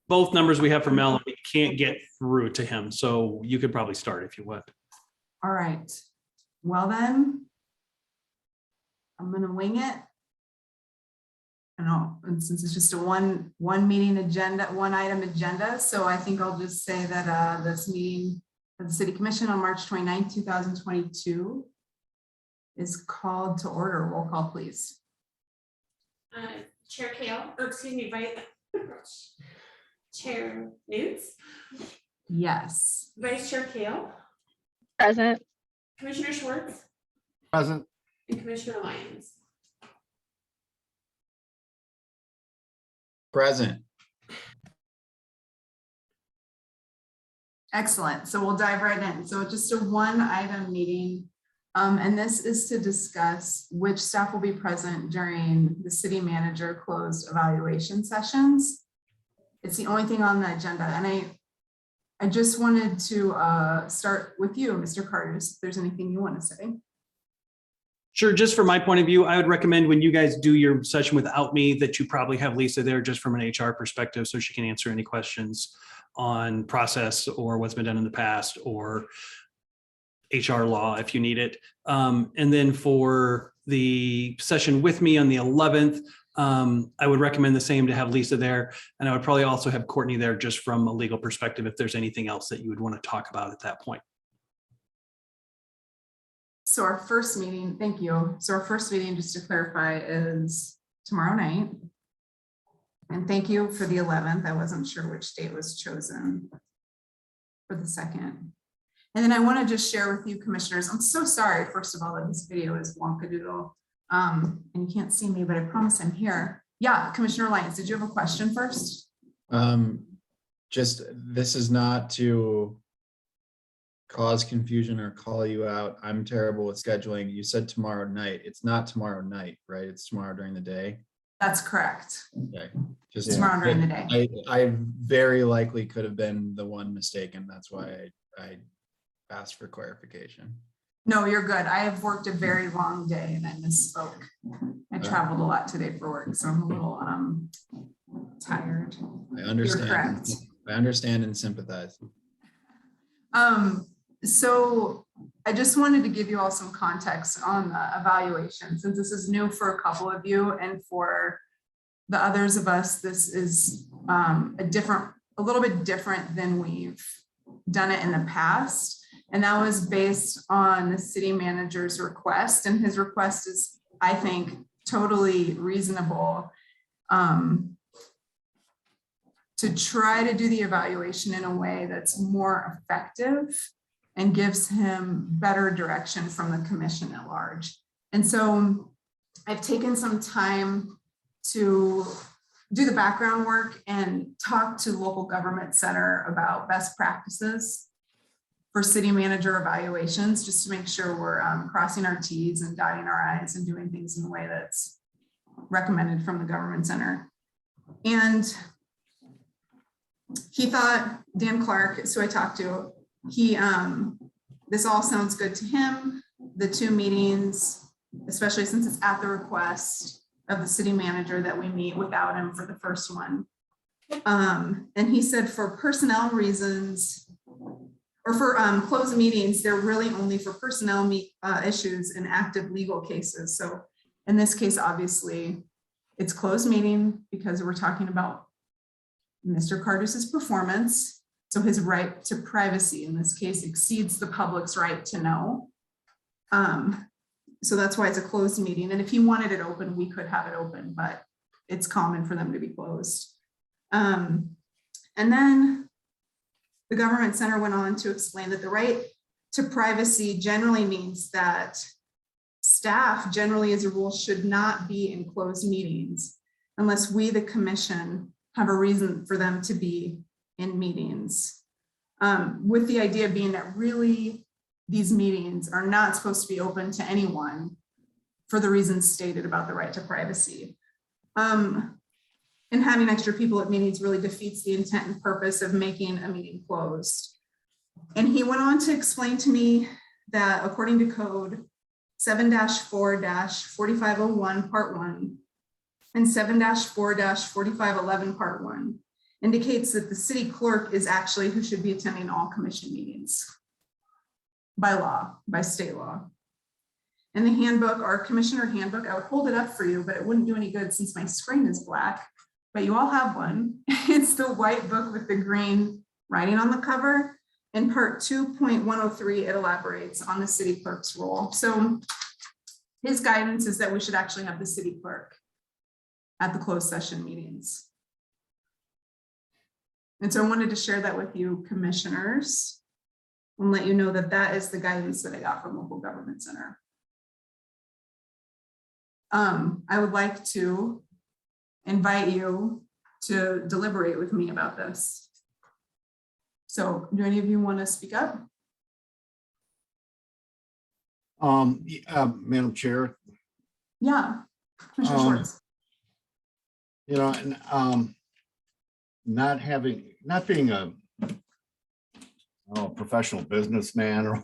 Both numbers we have for Mel, we can't get through to him. So you could probably start if you want. All right. Well then, I'm gonna wing it. And since it's just a one meeting agenda, one item agenda, so I think I'll just say that this meeting of the City Commission on March 29th, 2022 is called to order. Roll call, please. Chair Kale, or excuse me, Chair Newts, Yes. Vice Chair Kale, Present. Commissioner Schwartz, Present. and Commissioner Lyons. Present. Excellent. So we'll dive right in. So just a one item meeting. And this is to discuss which staff will be present during the city manager closed evaluation sessions. It's the only thing on the agenda. And I just wanted to start with you, Mr. Carter, if there's anything you want to say. Sure. Just from my point of view, I would recommend when you guys do your session without me that you probably have Lisa there just from an HR perspective so she can answer any questions on process or what's been done in the past or HR law if you need it. And then for the session with me on the 11th, I would recommend the same to have Lisa there. And I would probably also have Courtney there just from a legal perspective if there's anything else that you would want to talk about at that point. So our first meeting, thank you. So our first meeting, just to clarify, is tomorrow night. And thank you for the 11th. I wasn't sure which date was chosen for the second. And then I want to just share with you commissioners, I'm so sorry, first of all, that this video is wonkadoodle. And you can't see me, but I promise I'm here. Yeah, Commissioner Lyons, did you have a question first? Just, this is not to cause confusion or call you out. I'm terrible with scheduling. You said tomorrow night. It's not tomorrow night, right? It's tomorrow during the day. That's correct. Okay. Just Tomorrow during the day. I very likely could have been the one mistaken. That's why I asked for clarification. No, you're good. I have worked a very long day and I misspoke. I traveled a lot today for work, so I'm a little tired. I understand. You're correct. I understand and sympathize. So I just wanted to give you all some context on the evaluation, since this is new for a couple of you, and for the others of us, this is a little bit different than we've done it in the past. And that was based on the city manager's request, and his request is, I think, totally reasonable, to try to do the evaluation in a way that's more effective and gives him better direction from the commission at large. And so I've taken some time to do the background work and talk to local government center about best practices for city manager evaluations, just to make sure we're crossing our T's and dotting our I's and doing things in a way that's recommended from the government center. And he thought, Dan Clark, who I talked to, this all sounds good to him. The two meetings, especially since it's at the request of the city manager that we meet without him for the first one. And he said for personnel reasons, or for closed meetings, they're really only for personnel issues and active legal cases. So in this case, obviously, it's closed meeting because we're talking about Mr. Carter's performance. So his right to privacy in this case exceeds the public's right to know. So that's why it's a closed meeting. And if he wanted it open, we could have it open, but it's common for them to be closed. And then the government center went on to explain that the right to privacy generally means that staff generally as a rule should not be in closed meetings unless we, the commission, have a reason for them to be in meetings, with the idea being that really these meetings are not supposed to be open to anyone for the reasons stated about the right to privacy. And having extra people at meetings really defeats the intent and purpose of making a meeting closed. And he went on to explain to me that according to code 7-4-4501 part 1, and 7-4-4511 part 1 indicates that the city clerk is actually who should be attending all commission meetings by law, by state law. In the handbook, our commissioner handbook, I would hold it up for you, but it wouldn't do any good since my screen is black, but you all have one. It's the white book with the green writing on the cover. In part 2.103, it elaborates on the city clerk's role. So his guidance is that we should actually have the city clerk at the closed session meetings. And so I wanted to share that with you, commissioners, and let you know that that is the guidance that I got from Local Government Center. I would like to invite you to deliberate with me about this. So do any of you want to speak up? Madam Chair, Yeah. Commissioner Schwartz. you know, and not being a professional businessman or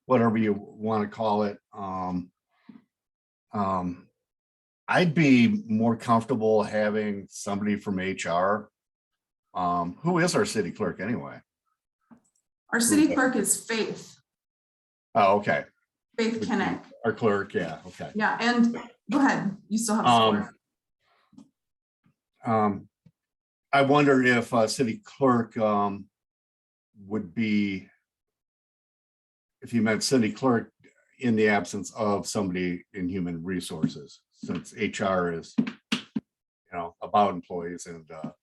whatever you want to call it. I'd be more comfortable having somebody from HR. Who is our city clerk anyway? Our city clerk is Faith. Oh, okay. Faith Kennett. Our clerk, yeah, okay. Yeah, and go ahead. You still have the floor. I wonder if a city clerk would be, if you meant city clerk in the absence of somebody in human resources, since HR is, about employees and stuff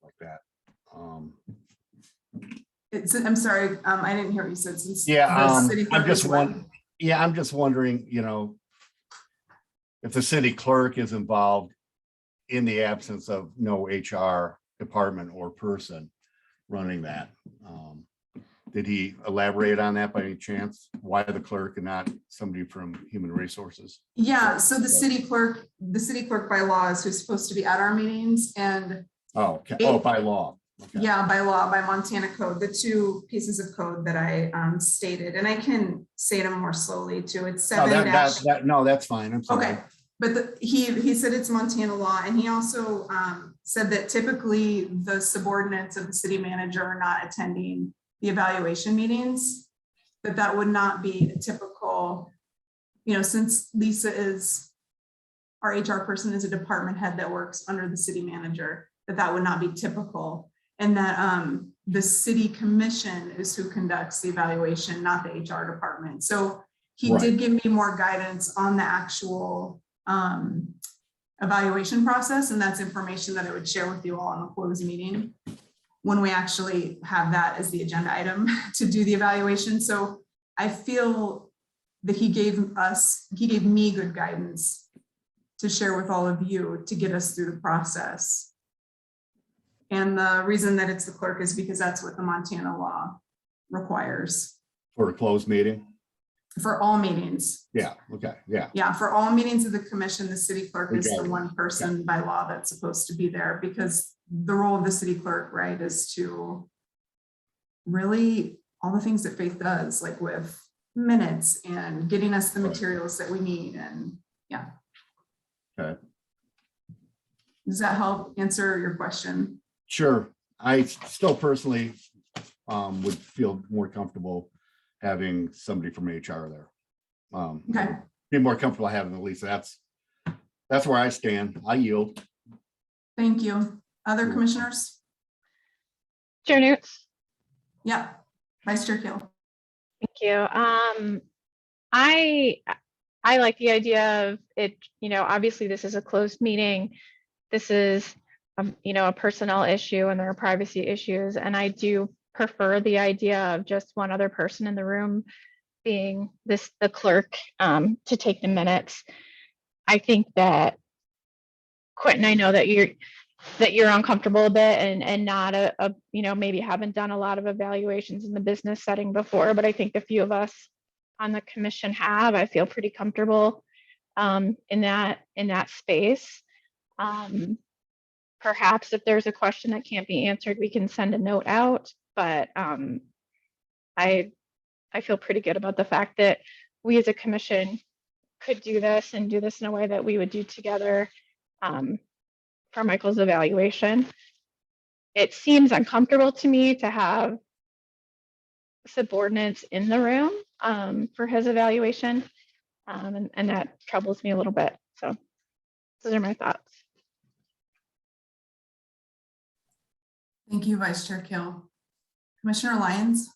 like that. I'm sorry, I didn't hear what you said. Since Yeah, the city clerk is what? I'm just wondering, if the city clerk is involved in the absence of no HR department or person running that. Did he elaborate on that by any chance? Why the clerk and not somebody from human resources? Yeah, so the city clerk by law is who's supposed to be at our meetings, and Oh, okay. Oh, by law. Okay. yeah, by law, by Montana code, the two pieces of code that I stated, and I can say them more slowly too. It's No, 7- no, that's fine. I'm sorry. Okay, but he said it's Montana law, and he also said that typically the subordinates of the city manager are not attending the evaluation meetings, but that would not be a typical, since Lisa is our HR person, is a department head that works under the city manager, that would not be typical, and that the city commission is who conducts the evaluation, not the HR department. So he Right. did give me more guidance on the actual evaluation process, and that's information that I would share with you all in the closed meeting when we actually have that as the agenda item to do the evaluation. So I feel that he gave me good guidance to share with all of you to get us through the process. And the reason that it's the clerk is because that's what the Montana law requires For a closed meeting? for all meetings. Yeah, okay, yeah. Yeah, for all meetings of the commission, the city clerk is the Okay. one person by law that's supposed to be there, because the role of the city clerk, right, is to really all the things that Faith does, like with minutes and getting us the Right. materials that we need, and yeah. Okay. Does that help answer your question? Sure. I still personally would feel more comfortable having somebody from HR there. Okay. Be more comfortable having Lisa. That's where I stand. I yield. Thank you. Other You're commissioners? Chair Newts, Yeah, Vice Chair Kale. thank you. I like the idea of it, obviously this is a closed meeting. This is, a personnel issue and there are privacy issues. And I do prefer the idea of just one other person in the room being the clerk to take the minutes. I think that Quentin, I know that you're uncomfortable a bit and not maybe haven't done a lot of evaluations in the business setting before, but I think a few of us on the commission have. I feel pretty comfortable in that space. Perhaps if there's a question that can't be answered, we can send a note out, but I feel pretty good about the fact that we as a commission could do this and do this in a way that we would do together for Michael's evaluation. It seems uncomfortable to me to have subordinates in the room for his evaluation, and that troubles me a little bit. So those are my thoughts. Thank you, Vice Chair Kale. Commissioner Lyons?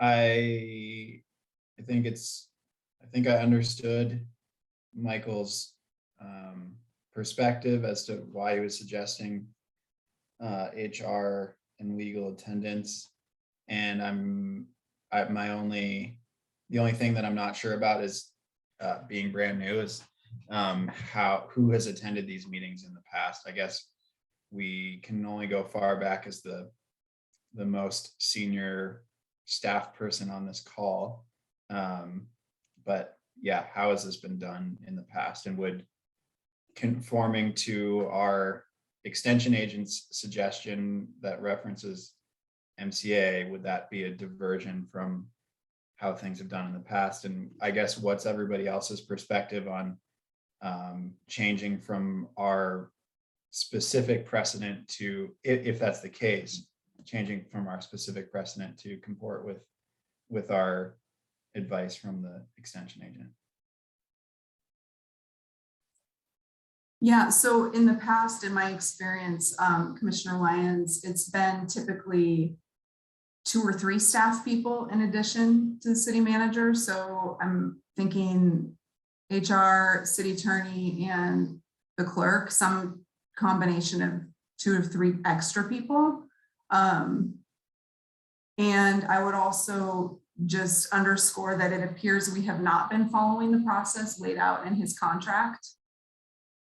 I think I understood Michael's perspective as to why he was suggesting HR and legal attendance. And the only thing that I'm not sure about is being brand new is who has attended these meetings in the past. I guess we can only go far back as the most senior staff person on this call. But yeah, how has this been done in the past, and would conforming to our extension agent's suggestion that references MCA, would that be a diversion from how things have done in the past? And I guess what's everybody else's perspective on changing from our specific precedent to, if that's the case, changing from our specific precedent to comport with our advice from the extension agent? Yeah, so in the past, in my experience, Commissioner Lyons, it's been typically 2 or 3 staff people in addition to the city manager. So I'm thinking HR, city attorney, and the clerk, some combination of 2 or 3 extra people. And I would also just underscore that it appears we have not been following the process laid out in his contract.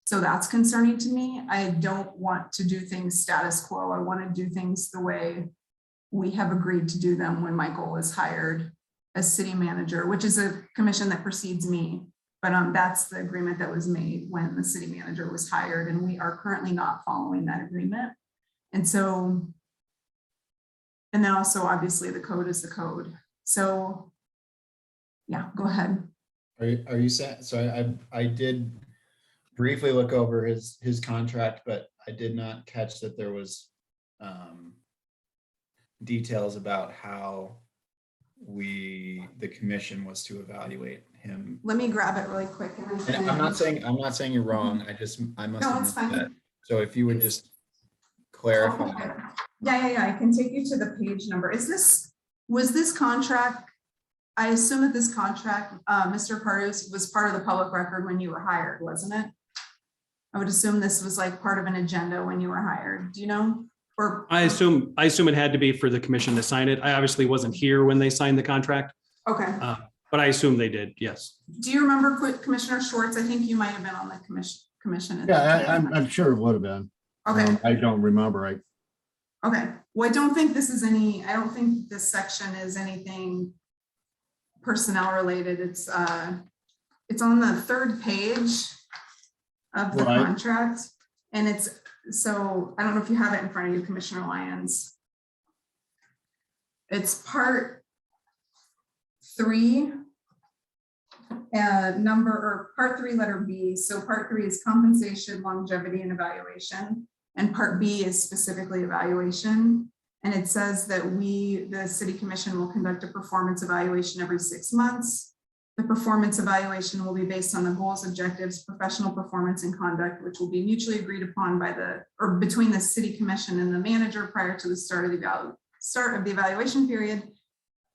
So that's concerning to me. I don't want to do things status quo. I want to do things the way we have agreed to do them when Michael was hired as city manager, which is a commission that precedes me. But that's the agreement that was made when the city manager was hired, and we are currently not following that agreement. And so, and then also obviously the code is the code. So yeah, go ahead. Are you saying, so I did briefly look over his contract, but I did not catch that there was details about how the commission was to evaluate him. Let me grab it really quick. And I'm not saying you're wrong. I must No, have it's missed that. fine. So if you would just clarify. Okay. Yeah. I can take you to the page number. Was this contract? I assume that this contract, Mr. Cardos, was part of the public record when you were hired, wasn't it? I would assume this was like part of an agenda when you were hired. Do you know? Or I assume it had to be for the commission to sign it. I obviously wasn't here when they signed the contract, okay. but I assume they did. Yes. Do you remember Commissioner Schwartz? I think you might have been on the commission. At Yeah, that time. I'm sure it would have been. Okay. I don't remember. Okay. Well, I don't think this section is anything personnel related. It's on the 3rd page of the Right. contract. And so I don't know if you have it in front of you, Commissioner Lyons. It's part 3, part 3, letter B. So part 3 is compensation, longevity, and evaluation. And part B is specifically evaluation. And it says that the city commission will conduct a performance evaluation every 6 months. The performance evaluation will be based on the goals, objectives, professional performance, and conduct, which will be mutually agreed upon between the city commission and the manager prior to the start of the evaluation period.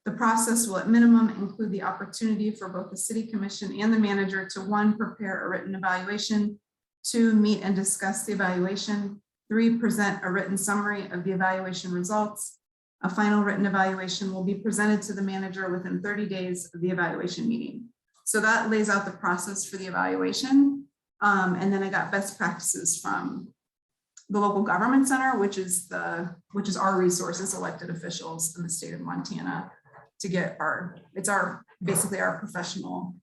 The process will at minimum include the opportunity for both the city commission and the manager to 1, prepare a written evaluation, 2, meet and discuss the evaluation, 3, present a written summary of the evaluation results. A final written evaluation will be presented to the manager within 30 days of the evaluation meeting. So that lays out the process for the evaluation. And then I got best practices from the local government center, which is our resources, elected officials in the state of Montana, to get basically our professional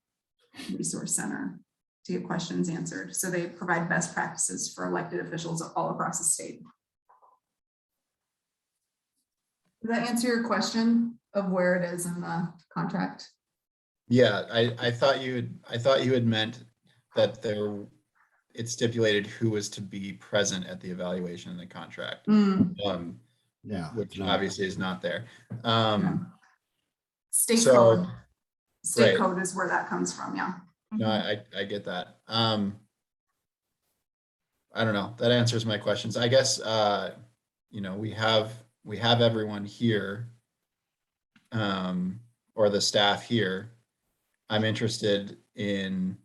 resource center to get questions answered. So they provide best practices for elected officials all across the state. Does that answer your question of where it is in the contract? Yeah, I thought you had meant that it stipulated who was to be present at the evaluation in the contract, Yeah. which no. obviously is not there. State So, code. State right. code is where that comes from, yeah. No, I get that. I don't know. That answers my questions. I guess, you know, we have everyone here, or the staff here. I'm interested in,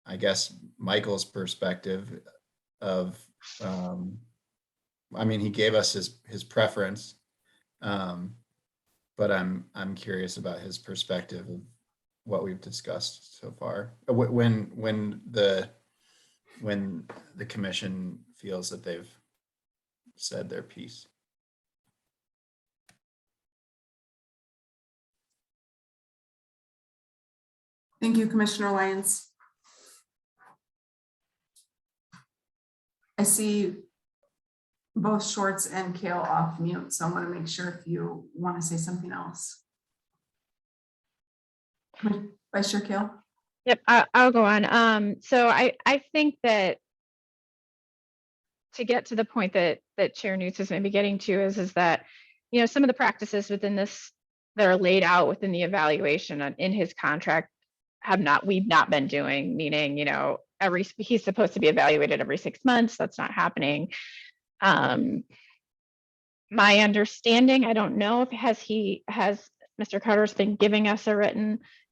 I guess, Michael's perspective of, I mean, he gave us his preference, but I'm curious about his perspective of what we've discussed so far. When the commission feels that they've said their piece. Thank you, Commissioner Lyons. I see both Schwartz and Kale off mute, so I want to make sure if you want to say something else. Vice Chair Kale? Yep, I'll go on. So I think that to get to the point that Chair Newts is maybe getting to is that, you know, some of the practices within this that are laid out within the evaluation in his contract we've not been doing, meaning, you know, he's supposed to be evaluated every 6 months. That's not happening. My understanding, I don't know if has Mr. Carter's been giving us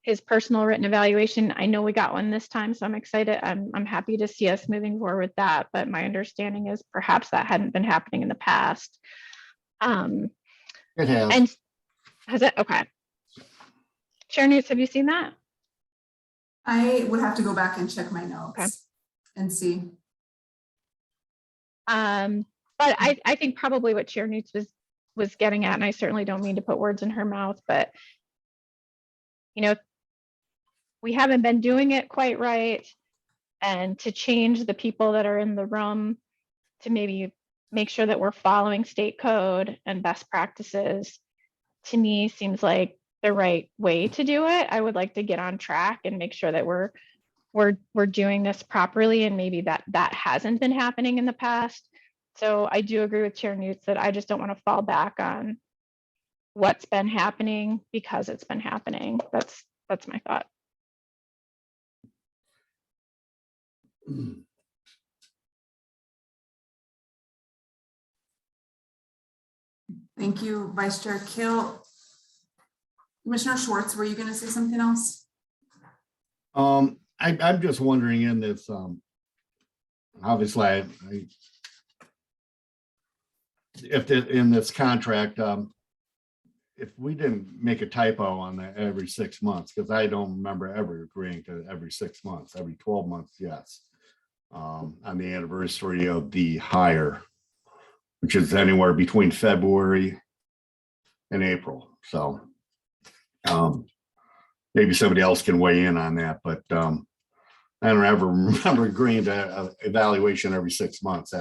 his personal written evaluation. I know we got one this time, so I'm excited. I'm happy to see us moving forward with that. But my understanding is perhaps that hadn't been happening in the past. It has. And has it? Okay. Chair Newts, have you seen that? I would have to go back and check my notes Okay. and see. But I think probably what Chair Newts was getting at, and I certainly don't mean to put words in her mouth, but, you know, we haven't been doing it quite right. And to change the people that are in the room to maybe make sure that we're following state code and best practices, to me seems like the right way to do it. I would like to get on track and make sure that we're doing this properly, and maybe that hasn't been happening in the past. So I do agree with Chair Newts that I just don't want to fall back on what's been happening because it's been happening. That's my thought. Thank you, Vice Chair Kale. Commissioner Schwartz, were you going to say something else? I'm just wondering in this, obviously, in this contract, if we didn't make a typo on that every 6 months, because I don't remember ever agreeing to every 6 months, every 12 months, yes. On the anniversary of the hire, which is anywhere between February and April. So maybe somebody else can weigh in on that, but I don't ever remember agreeing to evaluation every 6 months.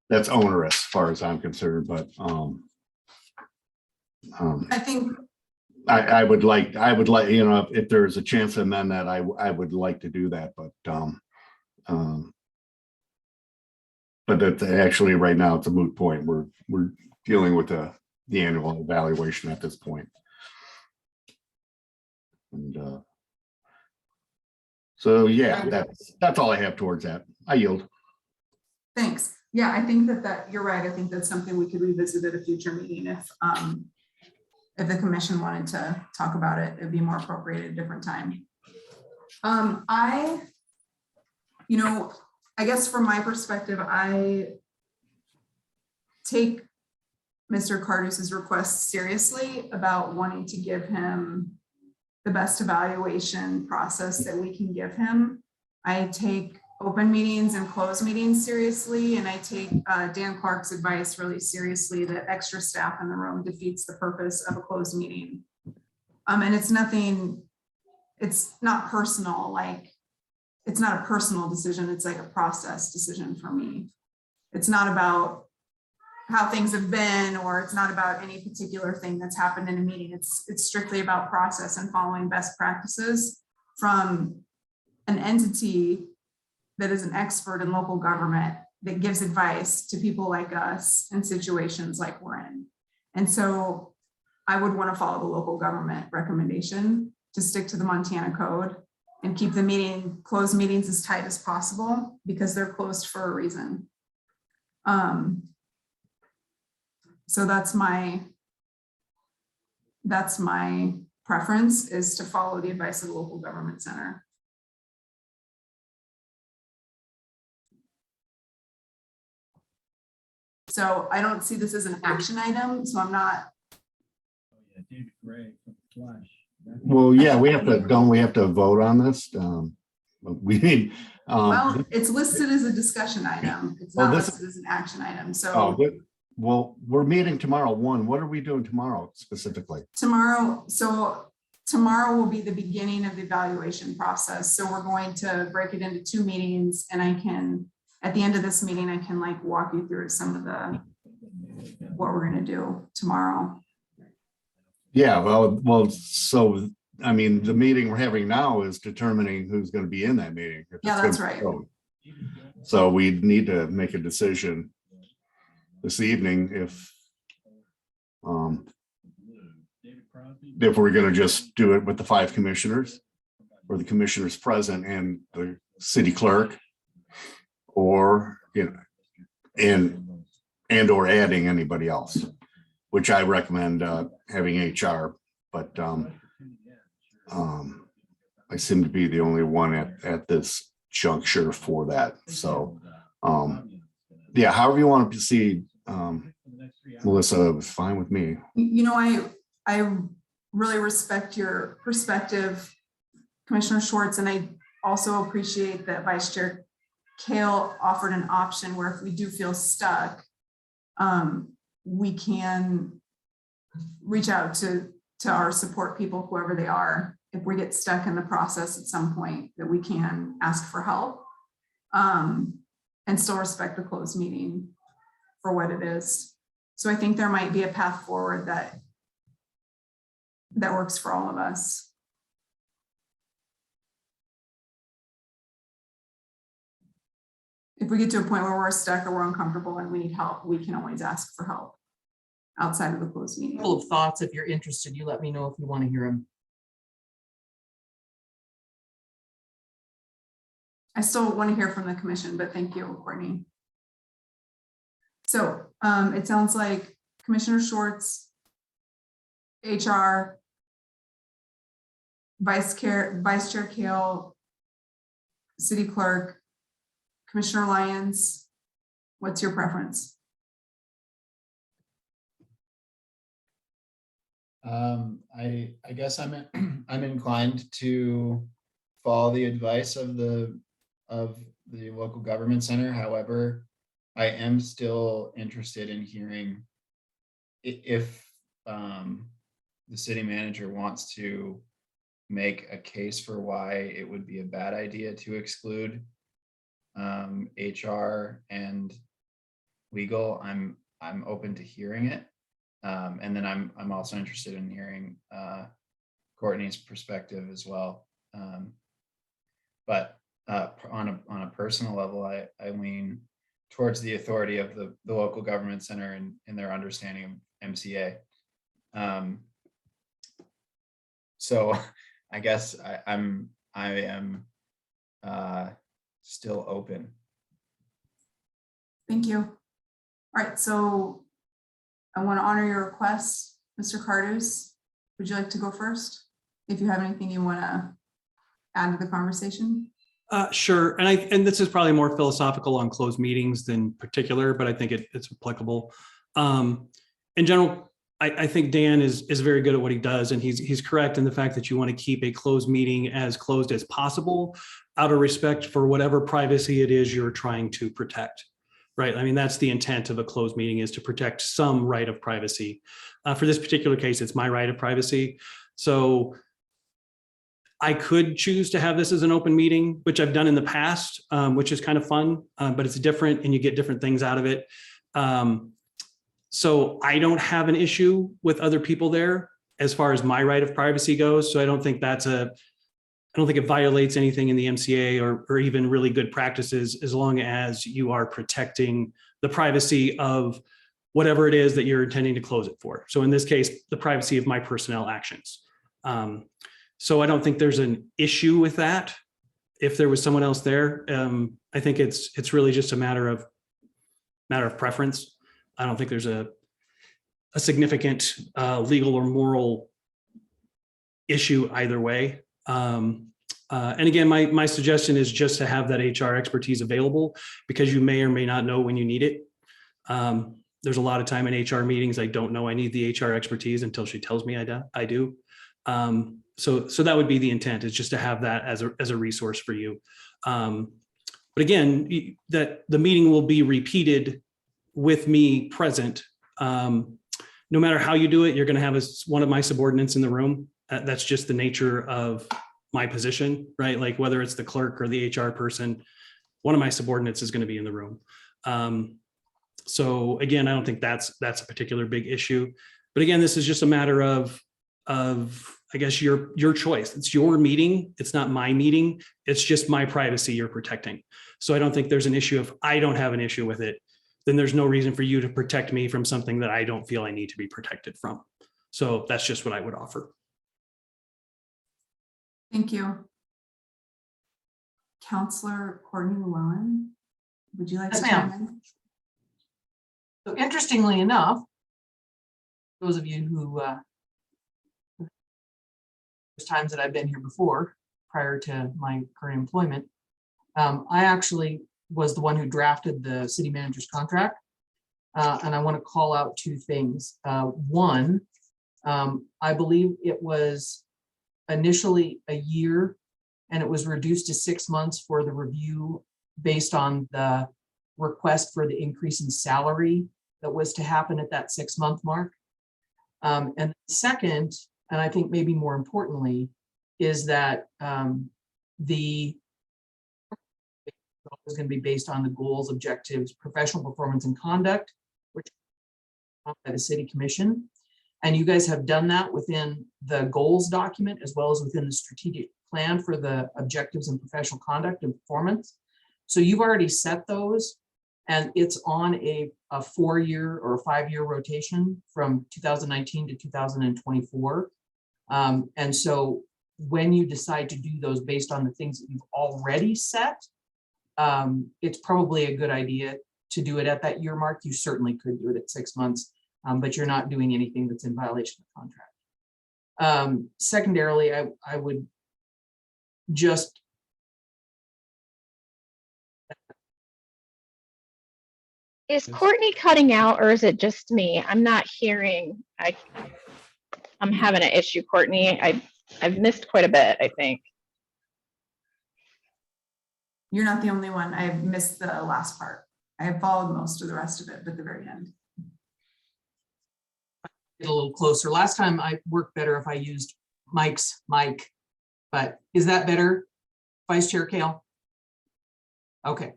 That's onerous as far as I'm concerned, but I think I would like, you know, if there's a chance to amend that, I would like to do that, but that's actually right now it's a moot point. We're dealing with the annual evaluation at this point. And so yeah, that's all I have towards that. I yield. thanks. Yeah, I think that you're right. I think that's something we could revisit at a future meeting if the commission wanted to talk about it. It'd be more appropriate at a different time. I guess from my perspective, I take Mr. Cardus's request seriously about wanting to give him the best evaluation process that we can give him. I take open meetings and closed meetings seriously, and I take Dan Clark's advice really seriously that extra staff in the room defeats the purpose of a closed meeting. And it's not personal, like it's not a personal decision, it's like a process decision for me. It's not about how things have been, or it's not about any particular thing that's happened in a meeting. It's strictly about process and following best practices from an entity that is an expert in local government that gives advice to people like us in situations like we're in. And so I would want to follow the local government recommendation to stick to the Montana code and keep the closed meetings as tight as possible because they're closed for a reason. So that's my preference, is to follow the advice of the local government center. So I don't see this as an action item, so I'm not. Well, yeah, don't we have to vote on this? We need. Well, it's listed as a discussion item. It's Oh, not this- listed as an action item. So Well, we're meeting tomorrow. What are we doing tomorrow specifically? tomorrow will be the beginning of the evaluation process. So we're going to break it into 2 meetings, and at the end of this meeting, I can like walk you through some of what we're going to do tomorrow. Yeah, well, so, I mean, the meeting we're having now is determining who's going to be in that meeting. if Yeah, it's that's gonna be right. voted. So we need to make a decision this evening if we're going to just do it with the 5 commissioners, or the commissioners present and the city clerk, or, or adding anybody else, which I recommend having HR, but I seem to be the only one at this juncture for that. So yeah, however you want to proceed, Melissa, it was fine with me. I really respect your perspective, Commissioner Schwartz, and I also appreciate that Vice Chair Kale offered an option where if we do feel stuck, we can reach out to our support people, whoever they are. If we get stuck in the process at some point, that we can ask for help and still respect the closed meeting for what it is. So I think there might be a path forward that works for all of us. If we get to a point where we're stuck or we're uncomfortable and we need help, we can always ask for help outside of the closed meeting. Couple of thoughts. If you're interested, you let me know if you want to hear them. I still want to hear from the commission, but thank you, Courtney. So it sounds like Commissioner Schwartz, HR, Vice Chair Kale, City Clerk, Commissioner Lyons, what's your preference? I guess I'm inclined to follow the advice of the local government center. However, I am still interested in hearing if the city manager wants to make a case for why it would be a bad idea to exclude HR and legal. I'm open to hearing it. And then I'm also interested in hearing Courtney's perspective as well. But on a personal level, I lean towards the authority of the local government center and in their understanding of MCA. So I guess I am still open. Thank you. All right, so I want to honor your request. Mr. Cardus, would you like to go first? If you have anything you want to add to the conversation? Sure. And this is probably more philosophical on closed meetings than particular, but I think it's applicable. In general, I think Dan is very good at what he does, and he's correct in the fact that you want to keep a closed meeting as closed as possible out of respect for whatever privacy it is you're trying to protect. Right. I mean, that's the intent of a closed meeting, is to protect some right of privacy. For this particular case, it's my right of privacy. So I could choose to have this as an open meeting, which I've done in the past, which is kind of fun, but it's different and you get different things out of it. So I don't have an issue with other people there as far as my right of privacy goes. So I don't think that's a I don't think it violates anything in the MCA or even really good practices, as long as you are protecting the privacy of whatever it is that you're intending to close it for. So in this case, the privacy of my personnel actions. So I don't think there's an issue with that. If there was someone else there, I think it's really just a matter of preference. I don't think there's a significant legal or moral issue either way. And again, my suggestion is just to have that HR expertise available, because you may or may not know when you need it. There's a lot of time in HR meetings, I don't know I need the HR expertise until she tells me I do. So that would be the intent, is just to have that as a resource for you. But again, that the meeting will be repeated with me present. No matter how you do it, you're going to have one of my subordinates in the room. That's just the nature of my position, right? Like whether it's the clerk or the HR person, one of my subordinates is going to be in the room. So again, I don't think that's a particular big issue. But again, this is just a matter of I guess your choice. It's your meeting. It's not my meeting. It's just my privacy you're protecting. So I don't think there's an issue. If I don't have an issue with it, then there's no reason for you to protect me from something that I don't feel I need to be protected from. So that's just what I would offer. Thank you. Counselor Courtney Llewellyn, would you like Yes, to ma'am. chime in? So interestingly enough, those of you who there's times that I've been here before, prior to my current employment, I actually was the one who drafted the city manager's contract. And I want to call out two things. One, I believe it was initially a year, and it was reduced to 6 months for the review based on the request for the increase in salary that was to happen at that 6-month mark. And second, and I think maybe more importantly, is that the is going to be based on the goals, objectives, professional performance, and conduct, which are by the city commission. And you guys have done that within the goals document, as well as within the strategic plan for the objectives and professional conduct and performance. So you've already set those, and it's on a 4-year or a 5-year rotation from 2019 to 2024. And so when you decide to do those based on the things that you've already set, it's probably a good idea to do it at that year mark. You certainly could do it at 6 months, but you're not doing anything that's in violation of the contract. Secondarily, I would just Is Courtney cutting out, or is it just me? I'm not hearing. I'm having an issue, Courtney. I've missed quite a bit, I think. You're not the only one. I've missed the last part. I have followed most of the rest of it, but the very end. get a little closer. Last time I worked better if I used Mike's mic, but is that better, Vice Chair Kale? Okay.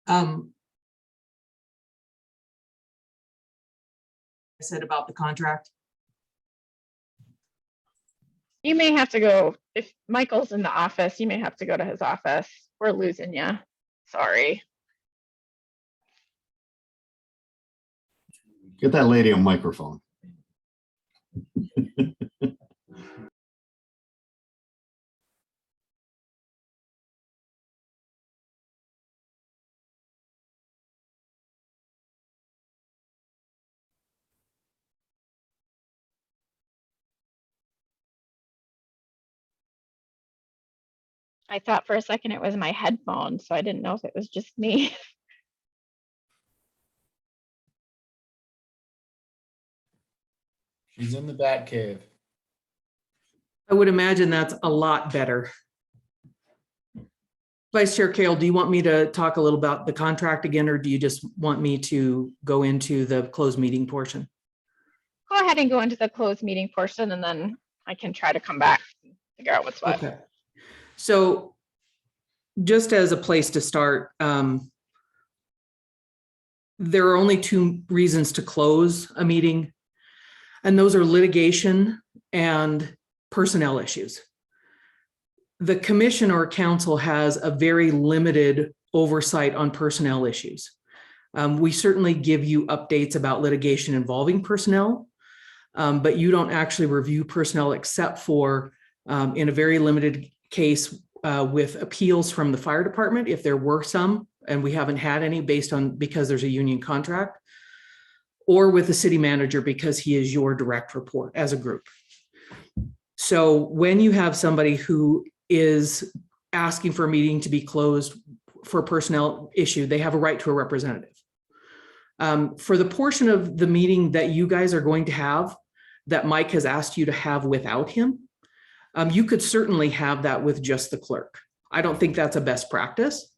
I said about the contract. You may have to go, if Michael's in the office, you may have to go to his office. We're losing you. Sorry. Get that lady a microphone. I thought for a second it was my headphones, so I didn't know if it was just me. She's in the bat cave. I would imagine that's a lot better. Vice Chair Kale, do you want me to talk a little about the contract again, or do you just want me to go into the closed meeting portion? Go ahead and go into the closed meeting portion, and then I can try to come back and figure out what's what. Okay. So just as a place to start, there are only two reasons to close a meeting, and those are litigation and personnel issues. the commission or council has a very limited oversight on personnel issues. We certainly give you updates about litigation involving personnel, but you don't actually review personnel except for in a very limited case with appeals from the fire department, if there were some, and we haven't had any because there's a union contract, or with the city manager because he is your direct report as a group. So when you have somebody who is asking for a meeting to be closed for a personnel issue, they have a right to a representative. For the portion of the meeting that you guys are going to have that Mike has asked you to have without him, you could certainly have that with just the clerk. I don't think that's a best practice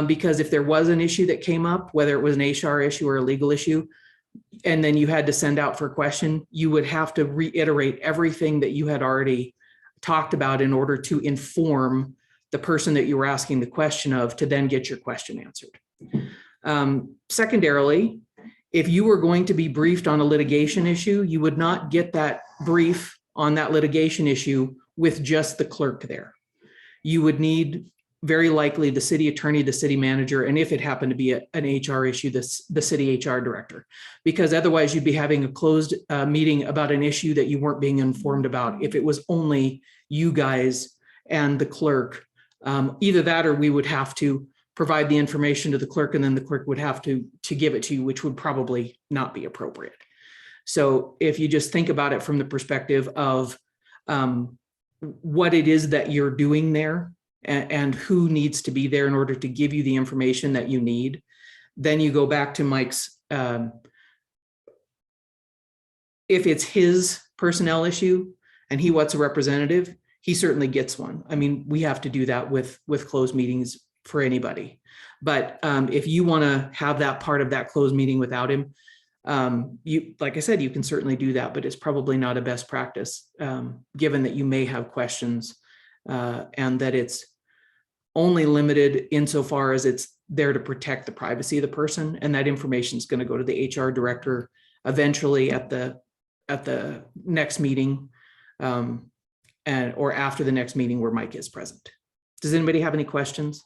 because if there was an issue that came up, whether it was an HR issue or a legal issue, and then you had to send out for a question, you would have to reiterate everything that you had already talked about in order to inform the person that you were asking the question of to then get your question answered. Secondarily, if you were going to be briefed on a litigation issue, you would not get that brief on that litigation issue with just the clerk there. You would need very likely the city attorney, the city manager, and if it happened to be an HR issue, the city HR director, because otherwise you'd be having a closed meeting about an issue that you weren't being informed about if it was only you guys and the clerk. Either that or we would have to provide the information to the clerk and then the clerk would have to give it to you, which would probably not be appropriate. So if you just think about it from the perspective of what it is that you're doing there and who needs to be there in order to give you the information that you need, then you go back to Mike's, if it's his personnel issue and he wants a representative, he certainly gets one. I mean, we have to do that with closed meetings for anybody. But if you want to have that part of that closed meeting without him, you, like I said, you can certainly do that, but it's probably not a best practice, given that you may have questions and that it's only limited insofar as it's there to protect the privacy of the person. And that information is going to go to the HR director eventually at the next meeting or after the next meeting where Mike is present. Does anybody have any questions?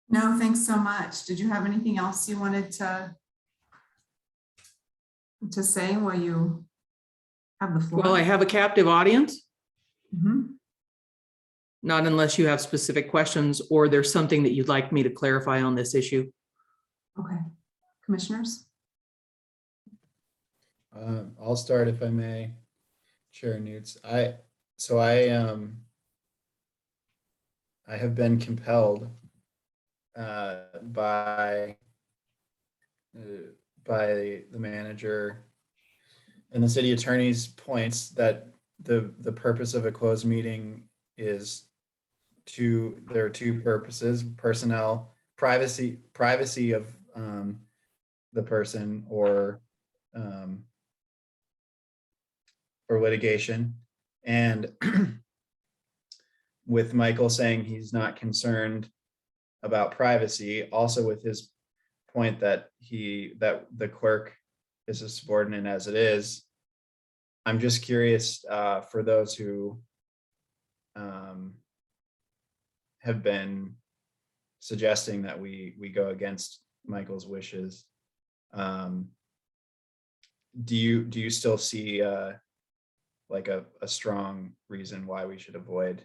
No, thanks so much. Did you have anything else you wanted to say while you have the floor? Well, I have a captive audience. Mhm. Not unless you have specific questions or there's something that you'd like me to clarify on this issue. Okay, commissioners? I'll start if I may, Chair Newts. I have been compelled by the manager and the city attorney's points that the purpose of a closed meeting is there are two purposes: personnel, privacy of the person, or litigation. And with Michael saying he's not concerned about privacy, also with his point that the clerk is a subordinate as it is, I'm just curious for those who have been suggesting that we go against Michael's wishes. Do you still see like a strong reason why we should avoid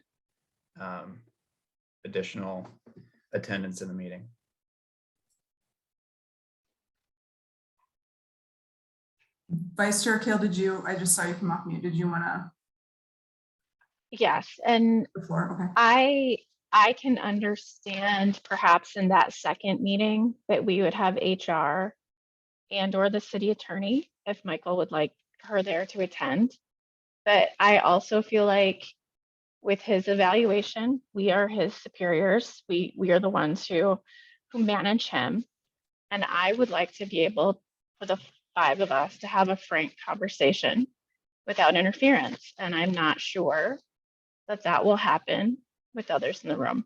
additional attendance in the meeting? Vice Chair Kale, I just saw you come off mute. Did you want to? Yes, and The floor, okay. I can understand perhaps in that second meeting that we would have HR and or the city attorney if Michael would like her there to attend. But I also feel like with his evaluation, we are his superiors. We are the ones who manage him. And I would like to be able for the five of us to have a frank conversation without interference. And I'm not sure that will happen with others in the room.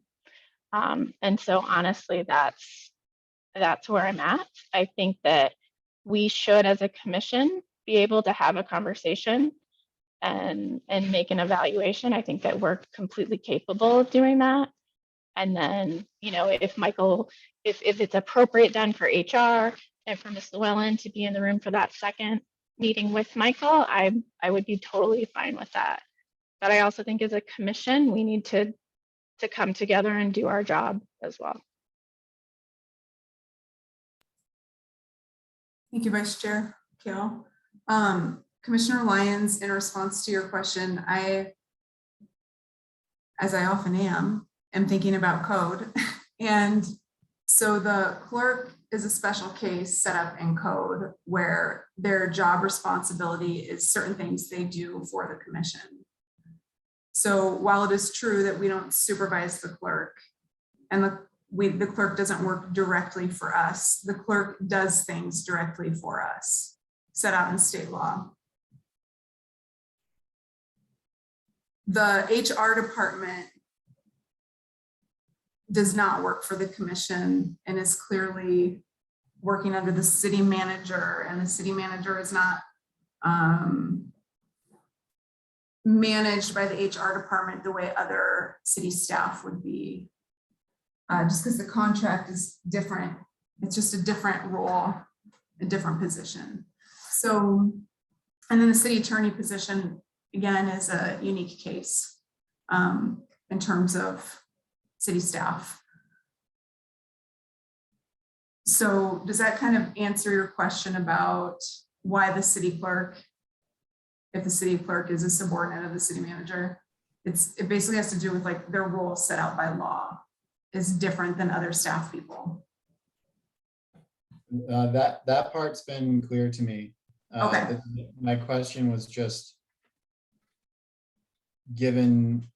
And so honestly, that's where I'm at. I think that we should, as a commission, be able to have a conversation and make an evaluation. I think that we're completely capable of doing that. And then, you know, if Michael, if it's appropriate then for HR and for Ms. Llewellyn to be in the room for that second meeting with Michael, I would be totally fine with that. But I also think as a commission, we need to come together and do our job as well. Thank you, Vice Chair Kale. Commissioner Lyons, in response to your question, as I often am thinking about code. And so the clerk is a special case set up in code where their job responsibility is certain things they do for the commission. So while it is true that we don't supervise the clerk and the clerk doesn't work directly for us, the clerk does things directly for us, set out in state law. The HR department does not work for the commission and is clearly working under the city manager, and the city manager is not managed by the HR department the way other city staff would be. Just because the contract is different. It's just a different role, a different position. So, and then the city attorney position, again, is a unique case in terms of city staff. So does that kind of answer your question about why the city clerk, if the city clerk is a subordinate of the city manager? It basically has to do with like their role set out by law is different than other staff people. That part's been clear to me. Okay. My question was just, given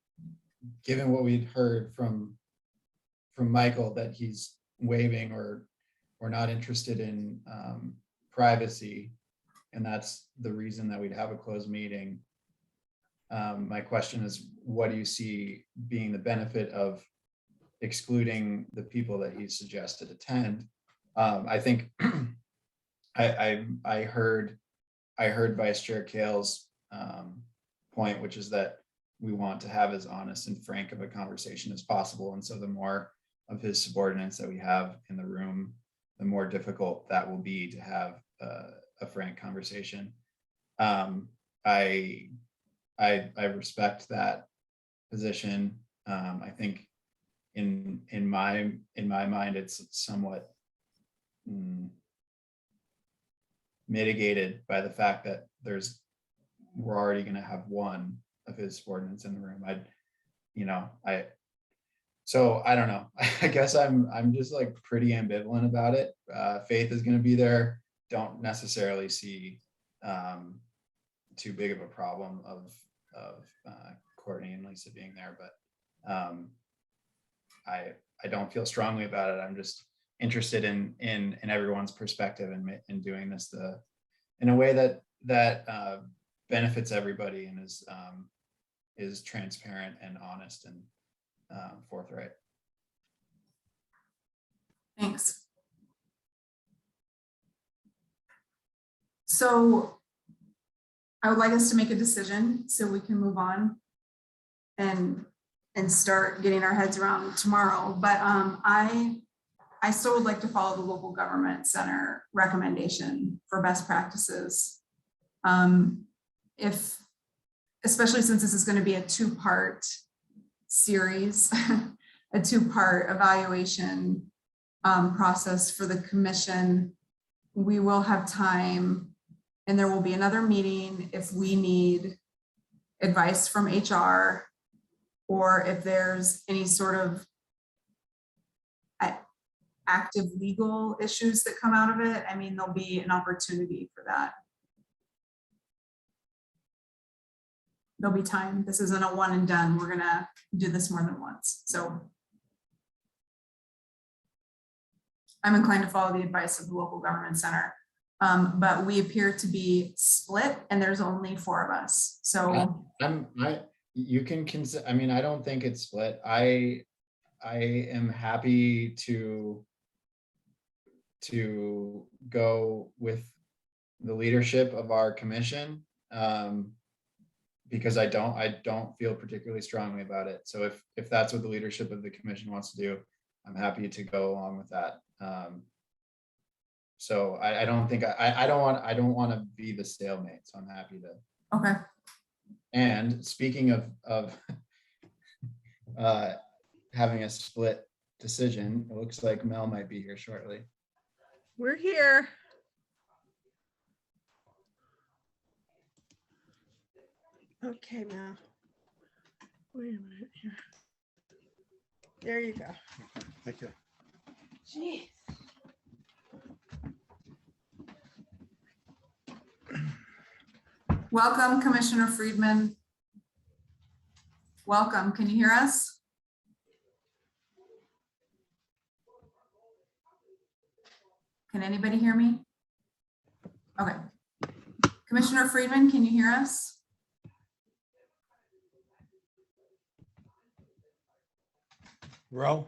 what we'd heard from Michael, that he's waiving or not interested in privacy, and that's the reason that we'd have a closed meeting. My question is, what do you see being the benefit of excluding the people that he suggested attend? I think I heard Vice Chair Kale's point, which is that we want to have as honest and frank of a conversation as possible. And so the more of his subordinates that we have in the room, the more difficult that will be to have a frank conversation. I respect that position. I think in my mind, it's somewhat mitigated by the fact that we're already going to have one of his subordinates in the room. So I don't know. I guess I'm just like pretty ambivalent about it. Faith is going to be there. Don't necessarily see too big of a problem of Courtney and Lisa being there, but I don't feel strongly about it. I'm just interested in everyone's perspective and doing this in a way that benefits everybody and is transparent and honest and forthright. Thanks. So I would like us to make a decision so we can move on and start getting our heads around tomorrow. But I still would like to follow the local government center recommendation for best practices. Especially since this is going to be a two-part series, a two-part evaluation process for the commission, we will have time, and there will be another meeting if we need advice from HR or if there's any sort of active legal issues that come out of it. I mean, there'll be an opportunity for that. There'll be time. This isn't a one and done. We're gonna do this more than once. So I'm inclined to follow the advice of the local government center. But we appear to be split and there's only 4 of us. So You can consider, I mean, I don't think it's split. I am happy to go with the leadership of our commission, because I don't feel particularly strongly about it. So if that's what the leadership of the commission wants to do, I'm happy to go along with that. So I don't think I don't want to be the stalemate. So I'm happy to. Okay, And speaking of having a split decision, it looks like Mel might be here shortly. We're here. Okay, now. Wait a minute here. There you go. Thank you. Jeez. welcome Commissioner Friedman. Welcome, can you hear us? Can anybody hear me? Okay. Commissioner Friedman, can you hear us? Bro,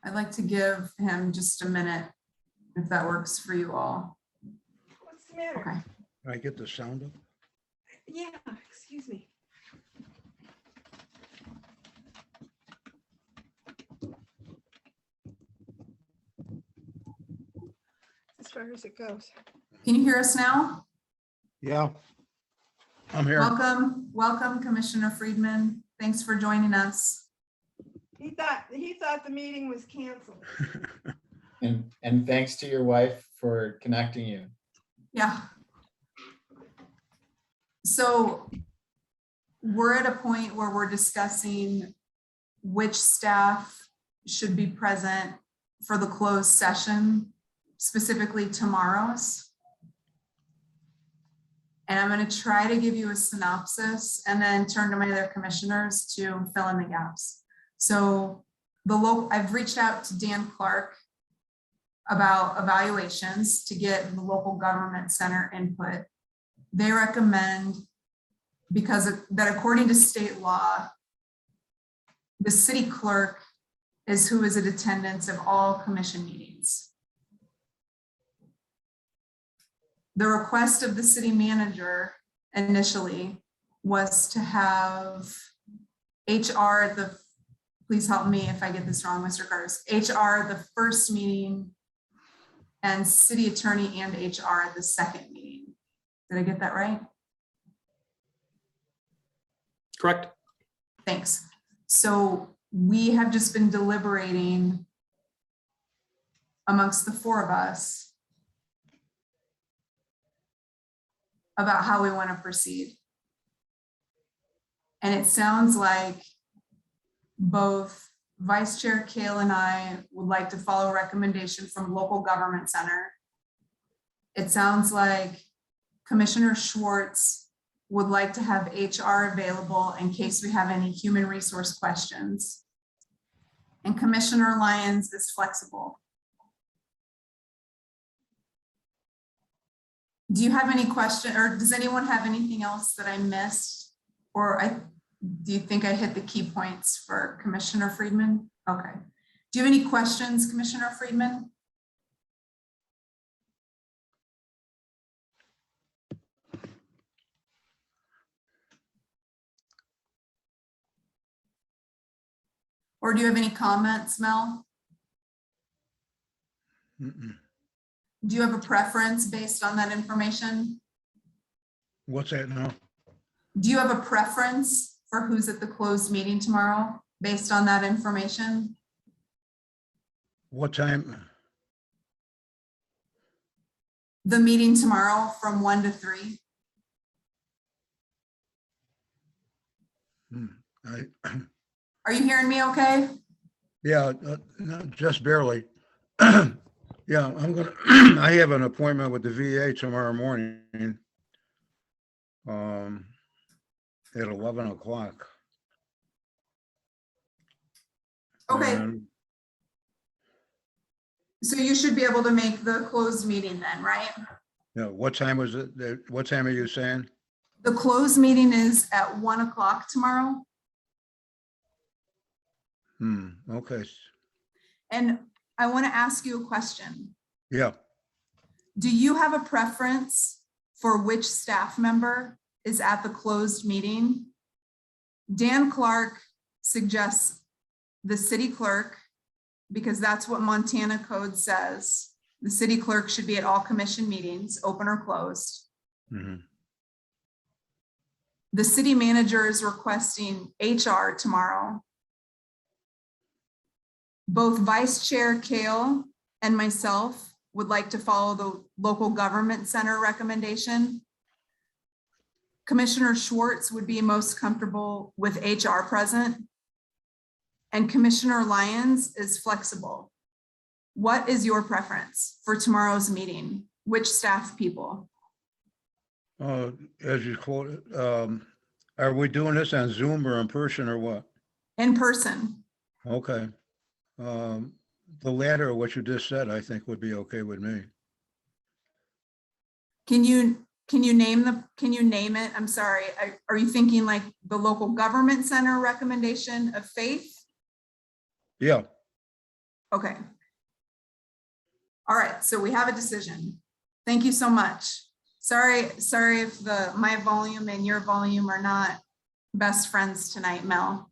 I'd like to give him just a minute, if that works for you all. What's the matter? Okay. can I get the sound up? Yeah, excuse me. As far as it goes. Can you hear us now? Yeah, I'm here. Welcome Commissioner Friedman. Thanks for joining us. He thought the meeting was canceled. And thanks to your wife for connecting you. Yeah. So we're at a point where we're discussing which staff should be present for the closed session, specifically tomorrow's. And I'm going to try to give you a synopsis and then turn to my other commissioners to fill in the gaps. So I've reached out to Dan Clark about evaluations to get the local government center input. They recommend, that according to state law, the city clerk is who is in attendance of all commission meetings. The request of the city manager initially was to have HR at the, please help me if I get this wrong, Mr. Curtis, HR the first meeting and city attorney and HR at the second meeting. Did I get that right? Correct. Thanks. So we have just been deliberating amongst the four of us about how we want to proceed. And it sounds like both Vice Chair Kale and I would like to follow a recommendation from local government center. It sounds like Commissioner Schwartz would like to have HR available in case we have any human resource questions. And Commissioner Lyons is flexible. Do you have any question, or does anyone have anything else that I missed? Or do you think I hit the key points for Commissioner Friedman? Okay. Do you have any questions, Commissioner Friedman? Or do you have any comments, Mel? Mm-mm. Do you have a preference based on that information? What's that now? Do you have a preference for who's at the closed meeting tomorrow based on that information? What time? The meeting tomorrow from 1 to 3. Are you hearing me okay? Yeah, no, just barely. Yeah, I'm gonna, I have an appointment with the VA tomorrow morning. At 11 o'clock. Okay. And So you should be able to make the closed meeting then, right? Yeah, what time was it? What time are you saying? The closed meeting is at 1 o'clock tomorrow. Okay, And I want to ask you a question. yeah. Do you have a preference for which staff member is at the closed meeting? Dan Clark suggests the city clerk, because that's what Montana code says. The city clerk should be at all commission meetings, open or closed. Mhm. The city manager is requesting HR tomorrow. Both Vice Chair Kale and myself would like to follow the local government center recommendation. Commissioner Schwartz would be most comfortable with HR present. And Commissioner Lyons is flexible. What is your preference for tomorrow's meeting? Which staff people? As you quoted, are we doing this on Zoom or in person or what? In person. Okay. The latter of what you just said, I think would be okay with me. Can you name it? I'm sorry. Are you thinking like the local government center recommendation of Faith? Yeah, Okay. All right, so we have a decision. Thank you so much. Sorry if my volume and your volume are not best friends tonight, Mel.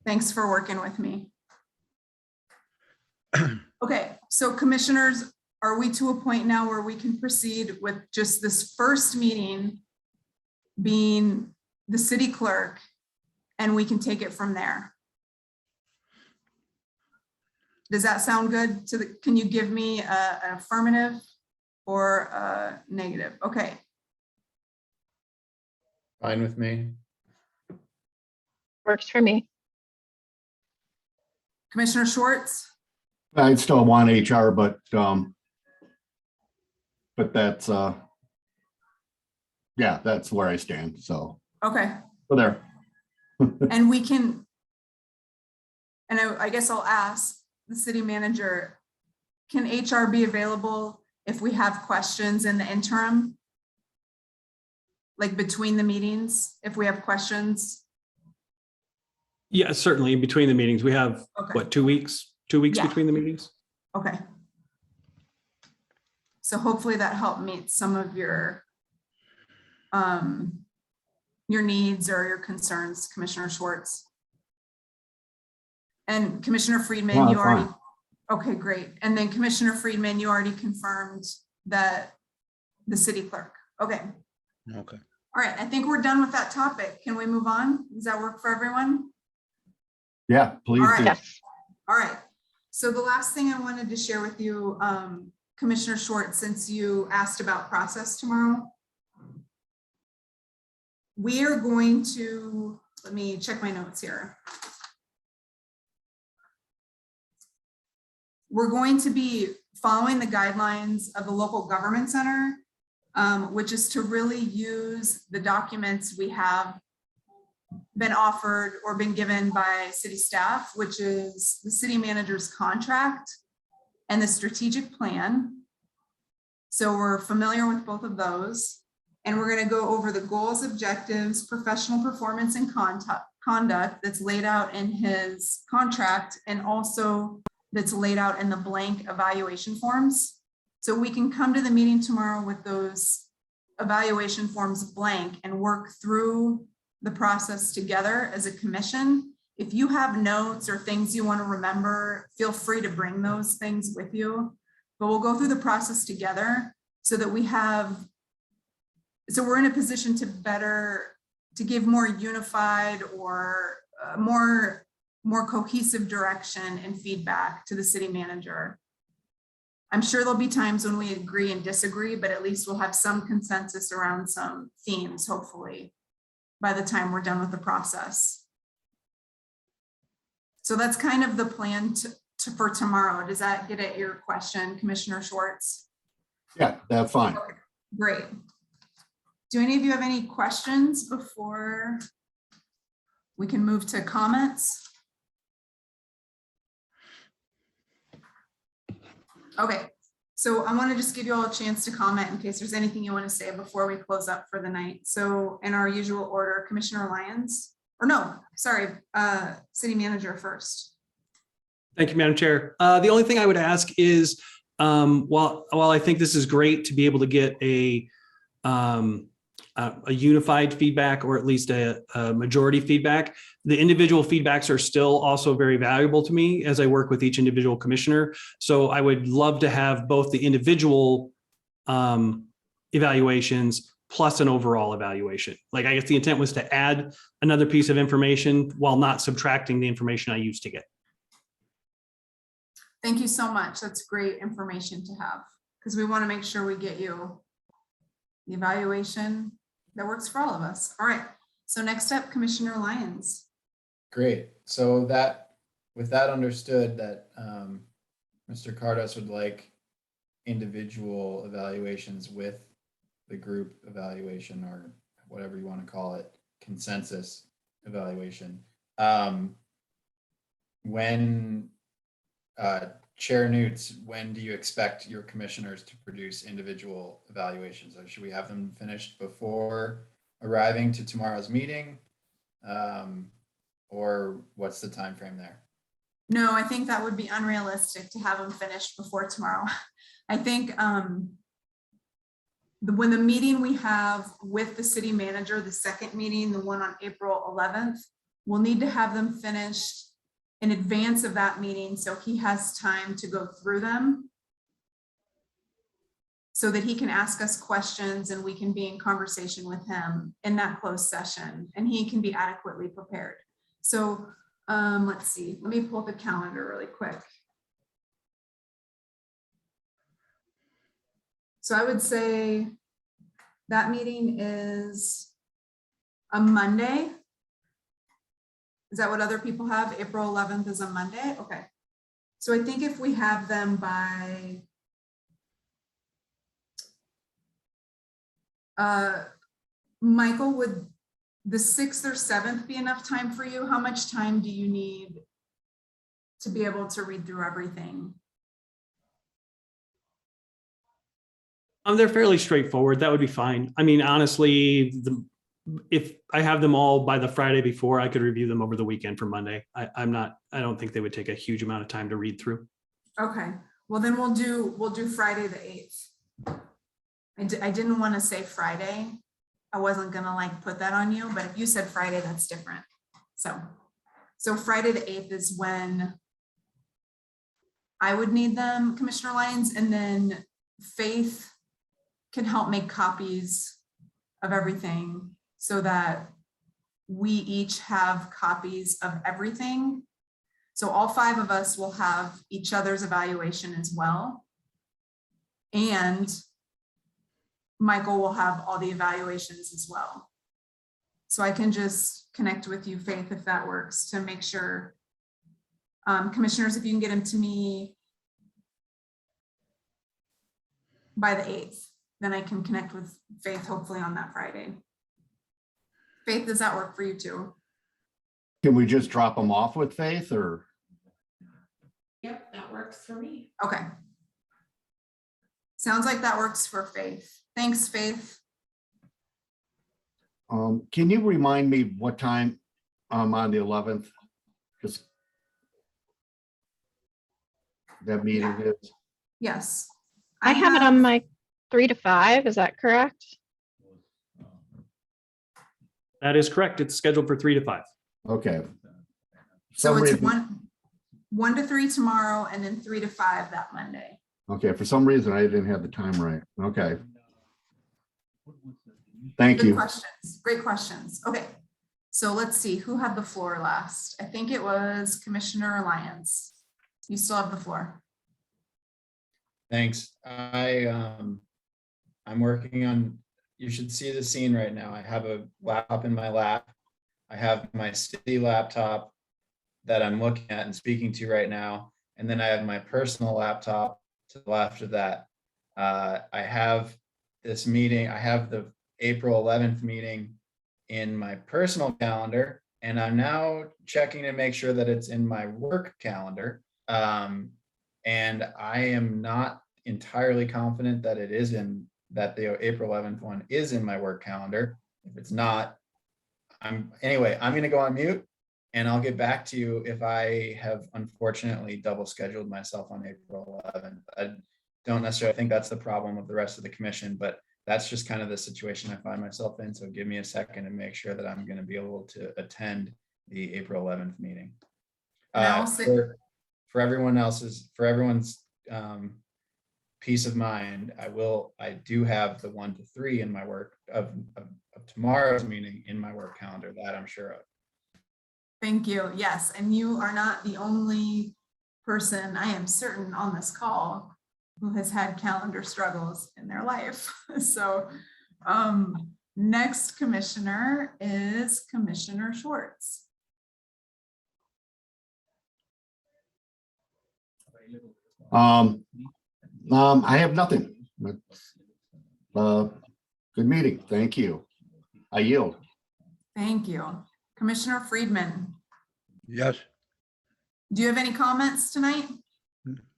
Thanks for working with me. Okay, so commissioners, are we to a point now where we can proceed with just this first meeting being the city clerk, and we can take it from there? Does that sound good to can you give me an affirmative or a negative? Okay, Fine with me. Works for me. Commissioner Schwartz? I'd still want HR, but that's, yeah, that's where I stand. So Okay, there. and we can, and I guess I'll ask the city manager, can HR be available if we have questions in the interim? Like between the meetings, if we have questions? Yeah, certainly. Between the meetings, we have, Okay. what, 2 weeks? 2 weeks Yeah. between the meetings? Okay. So hopefully that helped meet some of your needs or your concerns, Commissioner Schwartz. And Commissioner Friedman, No, you that's already, fine. okay, great. And then Commissioner Friedman, you already confirmed that the city clerk. Okay. okay. All right, I think we're done with that topic. Can we move on? Does that work for everyone? Yeah, please All right. do. Yes. All right. So the last thing I wanted to share with you, Commissioner Schwartz, since you asked about process tomorrow, we are going to, let me check my notes here. We're going to be following the guidelines of the local government center, which is to really use the documents we have been offered or been given by city staff, which is the city manager's contract and the strategic plan. So we're familiar with both of those. And we're going to go over the goals, objectives, professional performance, and conduct that's laid out in his contract, and also that's laid out in the blank evaluation forms. So we can come to the meeting tomorrow with those evaluation forms blank and work through the process together as a commission. If you have notes or things you want to remember, feel free to bring those things with you. But we'll go through the process together so that we're in a position to give more unified or more cohesive direction and feedback to the city manager. I'm sure there'll be times when we agree and disagree, but at least we'll have some consensus around some themes, hopefully, by the time we're done with the process. So that's kind of the plan for tomorrow. Does that get at your question, Commissioner Schwartz? Yeah, that's fine. Okay, great. Do any of you have any questions before we can move to comments? Okay, so I want to just give you all a chance to comment in case there's anything you want to say before we close up for the night. So in our usual order, Commissioner Lyons, or no, sorry, City Manager first. Thank you, Madam Chair. The only thing I would ask is, while I think this is great to be able to get a unified feedback, or at least a majority feedback, the individual feedbacks are still also very valuable to me as I work with each individual commissioner. So I would love to have both the individual evaluations plus an overall evaluation. Like, I guess the intent was to add another piece of information while not subtracting the information I used to get. Thank you so much. That's great information to have, because we want to make sure we get you the evaluation that works for all of us. All right, so next up, Commissioner Lyons. Great. So that, with that understood, that Mr. Cardos would like individual evaluations with the group evaluation, or whatever you want to call it, consensus evaluation. When Chair Newts, when do you expect your commissioners to produce individual evaluations? Or should we have them finished before arriving to tomorrow's meeting? Or what's the time frame there? No, I think that would be unrealistic to have them finished before tomorrow. I think when the meeting we have with the city manager, the second meeting, the one on April 11th, we'll need to have them finished in advance of that meeting, so he has time to go through them, so that he can ask us questions and we can be in conversation with him in that closed session, and he can be adequately prepared. So let's see, let me pull up the calendar really quick. So I would say that meeting is a Monday. Is that what other people have? April 11th is a Monday? Okay. So I think if we have them by Michael, would the 6th or 7th be enough time for you? How much time do you need to be able to read through everything? They're fairly straightforward. That would be fine. I mean, honestly, if I have them all by the Friday before, I could review them over the weekend for Monday. I don't think they would take a huge amount of time to read through. Okay, well then we'll do Friday the 8th. I didn't want to say Friday. I wasn't gonna like put that on you, but if you said Friday, that's different. So Friday the 8th is when I would need them, Commissioner Lyons, and then Faith can help make copies of everything so that we each have copies of everything. So all 5 of us will have each other's evaluation as well. And Michael will have all the evaluations as well. So I can just connect with you, Faith, if that works, to make sure. Commissioners, if you can get them to me by the 8th, then I can connect with Faith hopefully on that Friday. Faith, does that work for you too? Can we just drop them off with Faith, or? Yep, that works for me. Okay. Sounds like that works for Faith. Thanks, Faith. Can you remind me what time on the 11th? Just that meeting is? Yes. I have it on my 3 to 5. Is that correct? That is correct. It's scheduled for 3 to 5. Okay. So Some it's reason- 1 to 3 tomorrow, and then 3 to 5 that Monday. Okay, for some reason I didn't have the time right. Okay. Thank Good you. questions. Great questions. Okay. So let's see who had the floor last. I think it was Commissioner Lyons. You still have the floor. Thanks. I'm working on, you should see the scene right now. I have a laptop in my lap. I have my city laptop that I'm looking at and speaking to right now. And then I have my personal laptop to the left of that. I have this meeting, I have the April 11th meeting in my personal calendar, and I'm now checking to make sure that it's in my work calendar. And I am not entirely confident that it is that the April 11th one is in my work calendar. If it's not, anyway, I'm gonna go on mute and I'll get back to you if I have unfortunately double scheduled myself on April 11th. I don't necessarily think that's the problem of the rest of the commission, but that's just kind of the situation I find myself in. So give me a second and make sure that I'm gonna be able to attend the April 11th meeting. And I will say- For everyone's peace of mind, I do have the 1 to 3 in my work of tomorrow's meeting in my work calendar, that I'm sure of. Thank you. Yes, and you are not the only person, I am certain, on this call who has had calendar struggles in their life. So next commissioner is Commissioner Schwartz. I have nothing. Good meeting. Thank you. I yield. Thank you. Commissioner Friedman, Yes, do you have any comments tonight?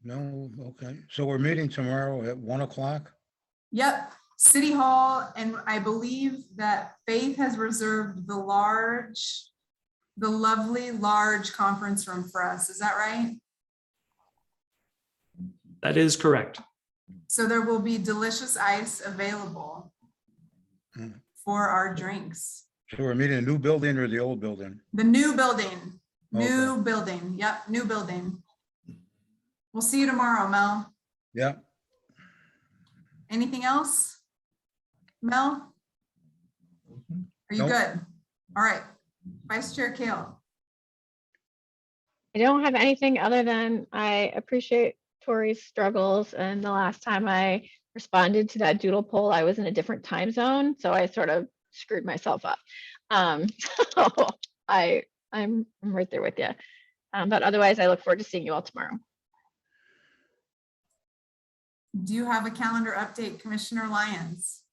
no, okay. So we're meeting tomorrow at 1 o'clock? Yep, City Hall, and I believe that Faith has reserved the lovely large conference room for us. Is that right? That is correct. So there will be delicious ice available Mm. for our drinks. So we're meeting a new building or the old building? The new building, new Okay. building. Yep, new building. We'll see you tomorrow, Mel. Yeah, Anything else? Mel? Are you Nope. good? All right. Vice Chair Kale. I don't have anything other than I appreciate Tori's struggles, and the last time I responded to that doodle poll, I was in a different time zone, so I sort of screwed myself up. So I'm right there with you. But otherwise, I look forward to seeing you all tomorrow. Do you have a calendar update, Commissioner Lyons?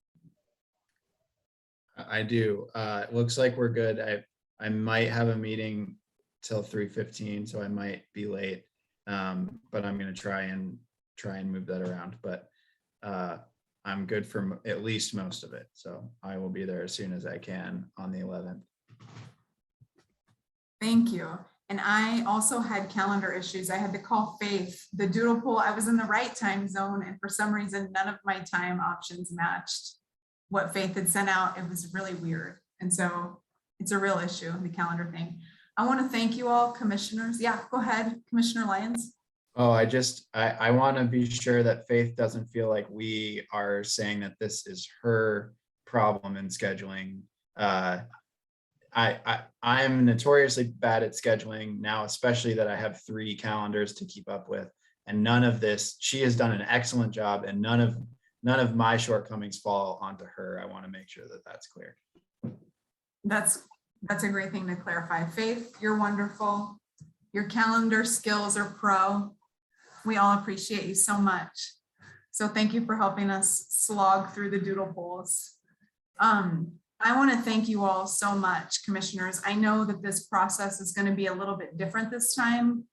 I do. It looks like we're good. I might have a meeting till 3:15, so I might be late. But I'm gonna try and move that around. But I'm good for at least most of it. So I will be there as soon as I can on the 11th. Thank you. And I also had calendar issues. I had to call Faith. The doodle poll, I was in the right time zone, and for some reason, none of my time options matched what Faith had sent out. It was really weird. And so it's a real issue, the calendar thing. I want to thank you all, commissioners. Yeah, go ahead, Commissioner Lyons. Oh, I want to be sure that Faith doesn't feel like we are saying that this is her problem in scheduling. I'm notoriously bad at scheduling now, especially that I have 3 calendars to keep up with, and none of this, she has done an excellent job, and none of my shortcomings fall onto her. I want to make sure that that's clear. That's a great thing to clarify. Faith, you're wonderful. Your calendar skills are pro. We all appreciate you so much. So thank you for helping us slog through the doodle polls. I want to thank you all so much, commissioners. I know that this process is going to be a little bit different this time.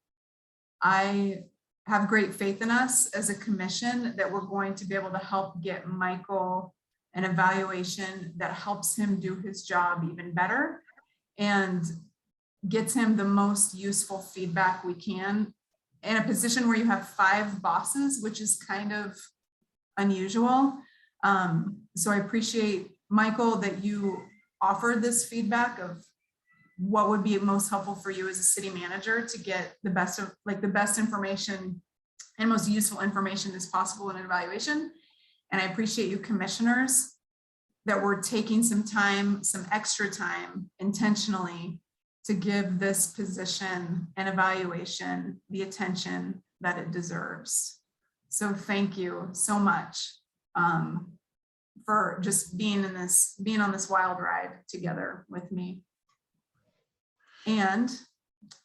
I have great faith in us as a commission that we're going to be able to help get Michael an evaluation that helps him do his job even better and gets him the most useful feedback we can in a position where you have 5 bosses, which is kind of unusual. So I appreciate, Michael, that you offered this feedback of what would be most helpful for you as a city manager to get the best of the best information and most useful information as possible in an evaluation. And I appreciate you, commissioners, that we're taking some time, some extra time intentionally to give this position and evaluation the attention that it deserves. So thank you so much for just being on this wild ride together with me. And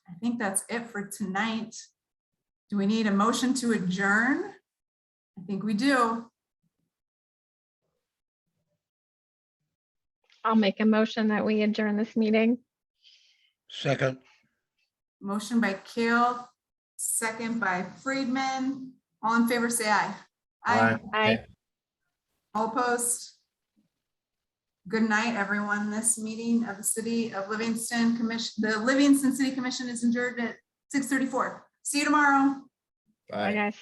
I think that's it for tonight. Do we need a motion to adjourn? I think we do. I'll make a motion that we adjourn this meeting. second, Motion by Kale, second by Friedman. All in favor, say aye. Aye. I, All opposed? Good night, everyone. This meeting of the City of Livingston Commission, the Livingston City Commission is adjourned at 6:34. See you tomorrow. I Bye. guess.